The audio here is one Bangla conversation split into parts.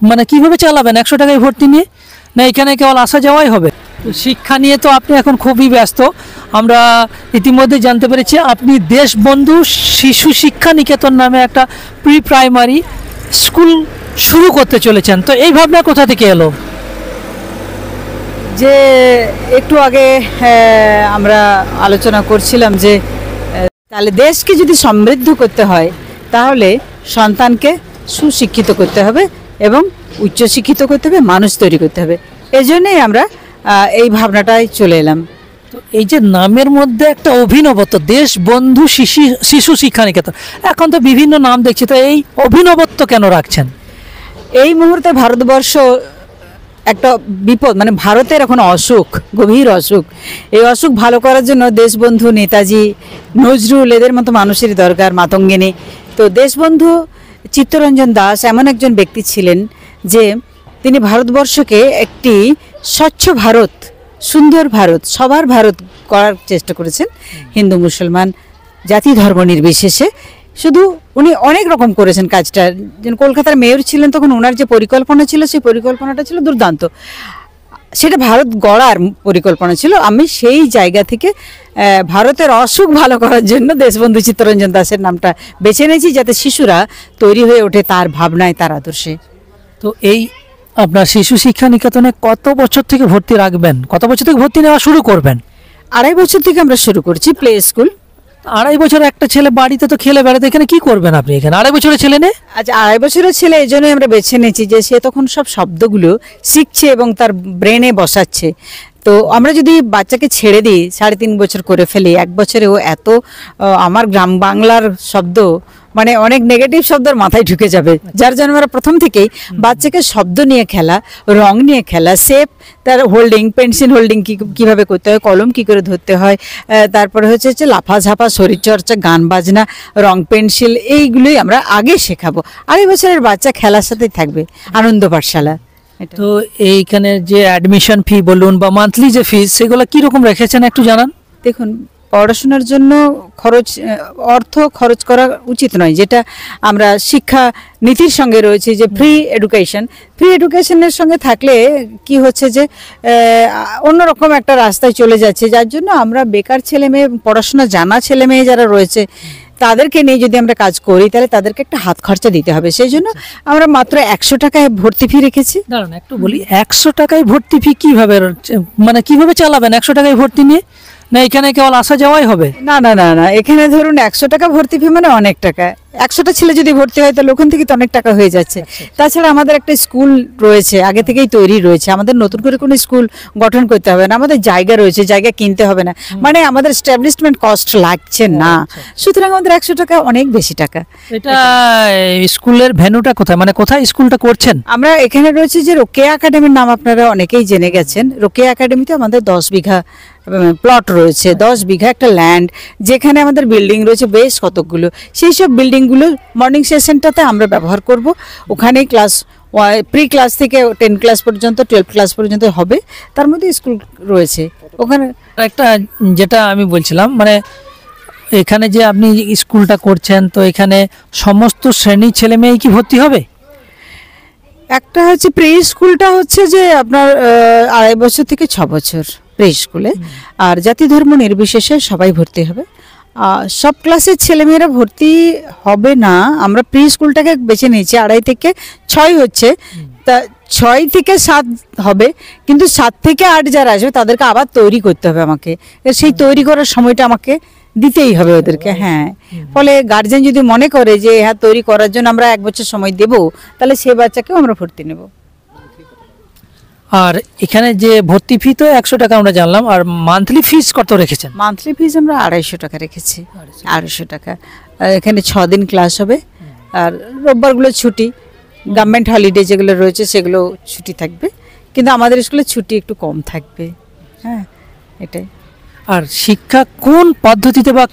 মানে কিভাবে চালাবেন 100 টাকায় ভর্তি নিয়ে? না এখানে কেবল আসা যাওয়াই হবে? শিক্ষা নিয়ে তো আপনি এখন খুবই ব্যস্ত, আমরা ইতিমধ্যে জানতে পেরেছি আপনি দেশবন্ধু শিশু শিক্ষা নিকেতন নামে একটা প্রি প্রাইমারি স্কুল শুরু করতে চলেছেন। তো এই ভাবনা কোথা থেকে এলো? যে একটু আগে আমরা আলোচনা করছিলাম যে তাহলে দেশকে যদি সমৃদ্ধ করতে হয় তাহলে সন্তানকে সুশিক্ষিত করতে হবে এবং উচ্চশিক্ষিত করতে হবে, মানুষ তৈরি করতে হবে। এই জন্যই আমরা এই ভাবনাটাই চলে এলাম। তো এই যে নামের মধ্যে একটা অভিনবত্ব, দেশবন্ধু শিশু শিক্ষা নিকেতন, এখন তো বিভিন্ন নাম দেখছি, তো এই অভিনবত্ব কেন রাখছেন? এই মুহূর্তে ভারতবর্ষ একটা বিপদ, মানে ভারতের এখন অসুখ, গভীর অসুখ। এই অসুখ ভালো করার জন্য দেশবন্ধু, নেতাজি, নজরুল এদের মতো মানুষের দরকার, মাতঙ্গিনী। তো দেশবন্ধু চিত্তরঞ্জন দাস এমন একজন ব্যক্তি ছিলেন যে তিনি ভারতবর্ষকে একটি স্বচ্ছ ভারত, সুন্দর ভারত, সবার ভারত করার চেষ্টা করেছেন। হিন্দু মুসলমান জাতি ধর্ম নির্বিশেষে, শুধু উনি অনেক রকম করেছেন কাজটা। যেন কলকাতার মেয়র ছিলেন তখন ওনার যে পরিকল্পনা ছিল সেই পরিকল্পনাটা ছিল দুর্দান্ত, সেটা ভারত গড়ার পরিকল্পনা ছিল। আমি সেই জায়গা থেকে ভারতের অসুখ ভালো করার জন্য দেশবন্ধু চিত্তরঞ্জন দাসের নামটা বেছে নিয়েছি, যাতে শিশুরা তৈরি হয়ে ওঠে তার ভাবনায়, তার আদর্শে। তো এই আপনার শিশু শিক্ষা নিকেতনে কত বছর থেকে ভর্তি রাখবেন, কত বছর থেকে ভর্তি নেওয়া শুরু করবেন? 2.5 বছর থেকে আমরা শুরু করছি প্লে স্কুল। 2.5 বছর একটা ছেলে বাড়িতে তো খেলে বেড়াতে, এখানে কি করবেন আপনি এখানে 2.5 বছরের ছেলে নিয়ে? আচ্ছা, 2.5 বছরের ছেলে এই জন্যই আমরা বেছে নিয়েছি যে সে তখন সব শব্দগুলো শিখছে এবং তার ব্রেনে বসাচ্ছে। তো আমরা যদি বাচ্চাকে ছেড়ে দিই 3.5 বছর করে ফেলি, 1 বছরে ও এত আমার গ্রাম বাংলার শব্দ, মানে অনেক নেগেটিভ শব্দ মাথায় ঢুকে যাবে। যার জন্য আমরা প্রথম থেকেই বাচ্চাকে শব্দ নিয়ে খেলা, রং নিয়ে খেলা, শেপ, তার হোল্ডিং, পেন্সিল হোল্ডিং কীভাবে করতে হয়, কলম কী করে ধরতে হয়, তারপরে হচ্ছে লাফাঝাপা, শরীরচর্চা, গান বাজনা, রং পেন্সিল, এইগুলোই আমরা আগে শেখাবো। 2.5 বছরের বাচ্চা খেলার সাথেই থাকবে, আনন্দ পাঠশালা। তো এইখানে যে অ্যাডমিশন ফি বলুন বা মান্থলি যে ফিস, সেগুলো কীরকম রেখেছেন একটু জানান। দেখুন, পড়াশোনার জন্য অর্থ খরচ করা উচিত নয়, যেটা আমরা শিক্ষা নীতির সঙ্গে রয়েছে যে ফ্রি এডুকেশনের সঙ্গে থাকলে কি হচ্ছে যে অন্যরকম একটা রাস্তায় চলে যাচ্ছে। যার জন্য আমরা বেকার ছেলে মেয়ে, পড়াশোনা জানা ছেলে মেয়ে যারা রয়েছে তাদেরকে নিয়ে যদি আমরা কাজ করি তাহলে তাদেরকে একটা হাত খরচা দিতে হবে। সেই জন্য আমরা মাত্র 100 টাকায় ভর্তি ফি রেখেছি। দাঁড়ান একটু বলি, 100 টাকায় ভর্তি ফি কিভাবে, মানে কিভাবে চালাবেন 100 টাকায় ভর্তি নিয়ে? না এখানে কেবল আসা যাওয়াই হবে? না না না না, এখানে ধরুন 100 টাকা ভর্তি ফি মানে অনেক টাকা। 100টা ছেলে যদি ভর্তি হয় তাহলে ওখান থেকে তো অনেক টাকা হয়ে যাচ্ছে। তাছাড়া আমাদের একটা স্কুল রয়েছে, আগে থেকেই তৈরি রয়েছে, আমাদের নতুন করে কোনো স্কুল গঠন করতে হবে না, আমাদের জায়গা রয়েছে, জায়গা কিনতে হবে না, মানে আমাদের এস্টাবলিশমেন্ট কস্ট লাগছে না। সুতরাং আমাদের 100 টাকা অনেক বেশি টাকা। এটা স্কুলের ভেন্যুটা কোথায়, মানে কোথায় স্কুলটা করছেন? আমরা এখানে রয়েছে যে রোকেয়া একাডেমির নাম আপনারা অনেকেই জেনে গেছেন। রোকেয়া একাডেমিতে আমাদের 10 বিঘা প্লট রয়েছে, 10 বিঘা একটা ল্যান্ড, যেখানে আমাদের বিল্ডিং রয়েছে বেশ কতকগুলো। সেই সব বিল্ডিংগুলো মর্নিং সেশনটাতে আমরা ব্যবহার করব। ওখানেই ক্লাস, প্রি ক্লাস থেকে 10 ক্লাস পর্যন্ত, 12 ক্লাস পর্যন্ত হবে, তার মধ্যে স্কুল রয়েছে ওখানে। একটা যেটা আমি বলছিলাম, মানে এখানে যে আপনি স্কুলটা করছেন, তো এখানে সমস্ত শ্রেণীর ছেলে মেয়ে কি ভর্তি হবে? একটা হচ্ছে প্রি স্কুলটা হচ্ছে যে আপনার 2.5 বছর থেকে 6 বছর প্রি স্কুলে, আর জাতি ধর্ম নির্বিশেষে সবাই ভর্তি হবে। সব ক্লাসের ছেলেমেয়েরা ভর্তি হবে না, আমরা প্রি স্কুলটাকে বেছে নিয়েছি। 2.5 থেকে 6 হচ্ছে, তা 6 থেকে 7 হবে, কিন্তু 7 থেকে 8 যারা আসবে তাদেরকে আবার তৈরি করতে হবে আমাকে। সেই তৈরি করার সময়টা আমাকে দিতেই হবে ওদেরকে। হ্যাঁ, ফলে গার্জেন যদি মনে করে যে হ্যাঁ তৈরি করার জন্য আমরা 1 বছর সময় দেব, তাহলে সেই বাচ্চাকেও আমরা ভর্তি নেব। আর এখানে যে ভর্তি ফি তো 100 টাকা আমরা জানলাম, আর মান্থলি ফিস কত রেখেছেন? মান্থলি ফিস আমরা 250 টাকা রেখেছি। 250 টাকা। এখানে 6 দিন ক্লাস হবে, আর রোববারগুলো ছুটি, গভর্নমেন্ট হলিডে যেগুলো রয়েছে সেগুলো ছুটি থাকবে, কিন্তু আমাদের স্কুলে ছুটি একটু কম থাকবে। হ্যাঁ, এটাই। আর শিক্ষা কোন পদ্ধতিতে বা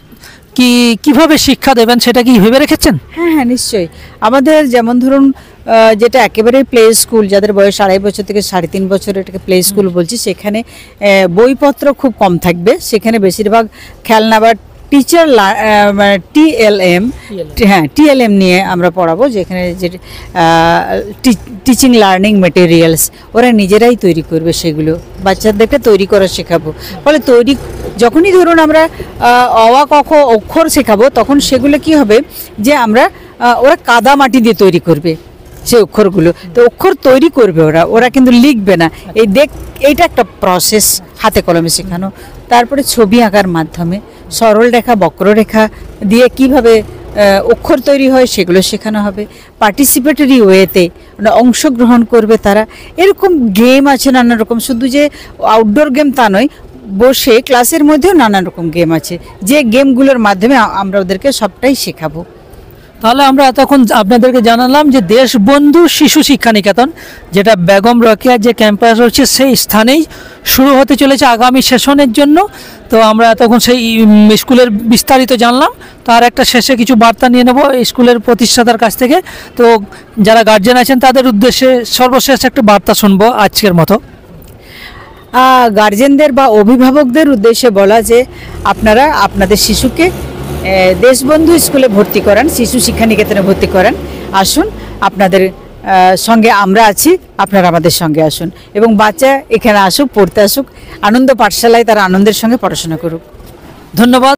কিভাবে শিক্ষা দেবেন সেটা কি ভেবে রেখেছেন? হ্যাঁ হ্যাঁ, নিশ্চয়ই। আমাদের যেমন ধরুন যেটা একেবারে প্লে স্কুল, যাদের বয়স 2.5 বছর থেকে 3.5 বছর, এটাকে প্লে স্কুল বলছি, সেখানে বইপত্র খুব কম থাকবে। সেখানে বেশিরভাগ খেলনা বা টিচার টিএলএম, হ্যাঁ টিএলএম নিয়ে আমরা পড়াবো, যেখানে যে টিচিং লার্নিং মেটেরিয়ালস ওরা নিজেরাই তৈরি করবে, সেগুলো বাচ্চাদেরকে তৈরি করা শেখাবো। ফলে তৈরি যখনই ধরুন আমরা অ ক খ অক্ষর শেখাবো, তখন সেগুলো কি হবে যে আমরা ওরা কাদা মাটি দিয়ে তৈরি করবে সে অক্ষরগুলো। তো অক্ষর তৈরি করবে ওরা, ওরা কিন্তু লিখবে না। এইটা একটা প্রসেস হাতে কলমে শেখানো। তারপরে ছবি আঁকার মাধ্যমে সরল রেখা বক্ররেখা দিয়ে কিভাবে অক্ষর তৈরি হয় সেগুলো শেখানো হবে। পার্টিসিপেটরি ওয়েতে অংশগ্রহণ করবে তারা। এরকম গেম আছে নানা রকম, শুধু যে আউটডোর গেম তা নয়, বসে ক্লাসের মধ্যেও নানান রকম গেম আছে, যে গেমগুলোর মাধ্যমে আমরা ওদেরকে সবটাই শেখাবো। তাহলে আমরা এতক্ষণ আপনাদেরকে জানালাম যে দেশবন্ধু শিশু শিক্ষা নিকেতন, যেটা বেগম রোকেয়ার যে ক্যাম্পাস রয়েছে সেই স্থানেই শুরু হতে চলেছে আগামী সেশনের জন্য। তো আমরা এতক্ষণ সেই স্কুলের বিস্তারিত জানলাম। তার একটা শেষে কিছু বার্তা নিয়ে নেব স্কুলের প্রতিষ্ঠাতার কাছ থেকে। তো যারা গার্জেন আছেন তাদের উদ্দেশ্যে সর্বশেষ একটা বার্তা শুনবো আজকের মতো। গার্জেনদের বা অভিভাবকদের উদ্দেশ্যে বলা যে আপনারা আপনাদের শিশুকে দেশবন্ধু স্কুলে ভর্তি করান, শিশু শিক্ষা নিকেতনে ভর্তি করান। আসুন, আপনাদের সঙ্গে আমরা আছি, আপনারা আমাদের সঙ্গে আসুন এবং বাচ্চা এখানে আসুক, পড়তে আসুক, আনন্দ পাঠশালায় তারা আনন্দের সঙ্গে পড়াশোনা করুক। ধন্যবাদ।